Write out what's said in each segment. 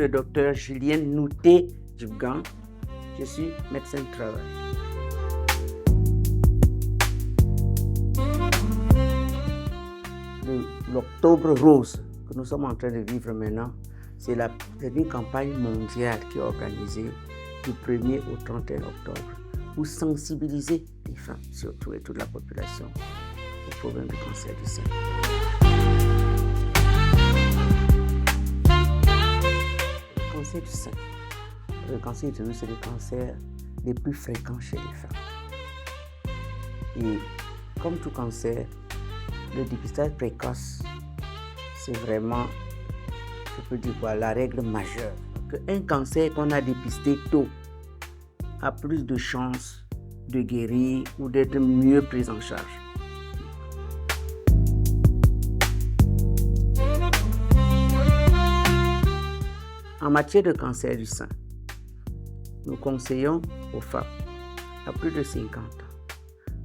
le docteur Julien Nouté Djibgan. Je suis médecin du travail. L'Octobre Rose que nous sommes en train de vivre maintenant, c'est une campagne mondiale qui est organisée du 1er au 31 octobre pour sensibiliser les femmes, surtout, et toute la population au problème du cancer du sein. Le cancer du sein. Le cancer utérus, c'est le cancer les plus fréquents chez les femmes. Et comme tout cancer, le dépistage précoce, c'est vraiment, je peux dire quoi, la règle majeure. Un cancer qu'on a dépisté tôt a plus de chances de guérir ou d'être mieux pris en charge. En matière de cancer du sein, nous conseillons aux femmes à plus de 50 ans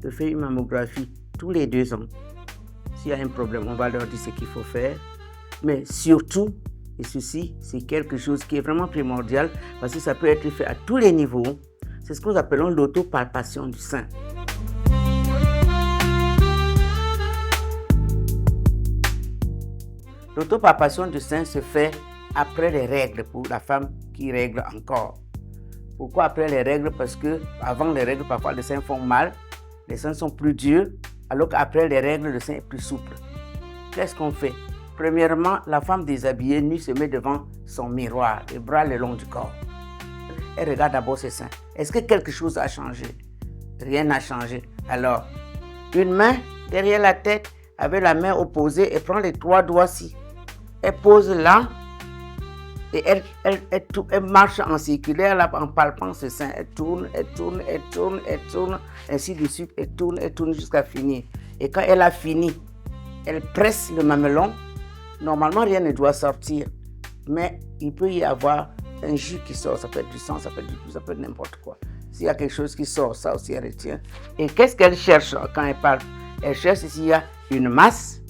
de faire une mammographie tous les 2 ans. S'il y a un problème, on va leur dire ce qu'il faut faire. Mais surtout, et ceci, c'est quelque chose qui est vraiment primordial parce que ça peut être fait à tous les niveaux. C'est ce que nous appelons l'autopalpation du sein. L'autopalpation du sein se fait après les règles pour la femme qui règle encore. Pourquoi après les règles? Parce que avant les règles, parfois les seins font mal, les seins sont plus durs, alors qu'après les règles, le sein est plus souple. Qu'est-ce qu'on fait? Premièrement, la femme déshabillée nue se met devant son miroir, les bras le long du corps. Elle regarde d'abord ses seins. Est-ce que quelque chose a changé? Rien n'a changé. Alors, une main derrière la tête, avec la main opposée, elle prend les 3 doigts-ci. Elle pose là, et elle marche en circulaire là, en palpant ses seins. Elle tourne, ainsi de suite, elle tourne jusqu'à finir. Et quand elle a fini, elle presse le mamelon. Normalement, rien ne doit sortir, mais il peut y avoir un jus qui sort. Ça peut être du sang, ça peut être du jus, ça peut être n'importe quoi. S'il y a quelque chose qui sort, ça aussi elle retient. Et qu'est-ce qu'elle cherche quand elle parle? Elle cherche s'il y a une masse,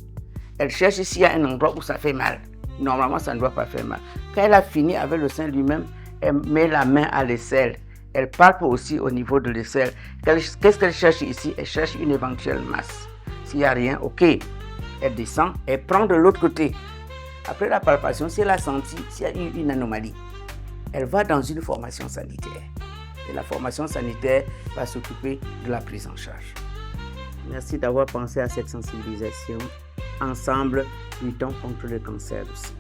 elle cherche s'il y a un endroit où ça fait mal. Normalement, ça ne doit pas faire mal. Quand elle a fini avec le sein lui-même, elle met la main à l'aisselle. Elle palpe aussi au niveau de l'aisselle. Qu'est-ce qu'elle cherche ici? Elle cherche une éventuelle masse. S'il n'y a rien, ok. Elle descend, elle prend de l'autre côté. Après la palpation, si elle a senti s'il y a eu une anomalie, elle va dans une formation sanitaire. Et la formation sanitaire va s'occuper de la prise en charge. Merci d'avoir pensé à cette sensibilisation. Ensemble, luttons contre le cancer du sein.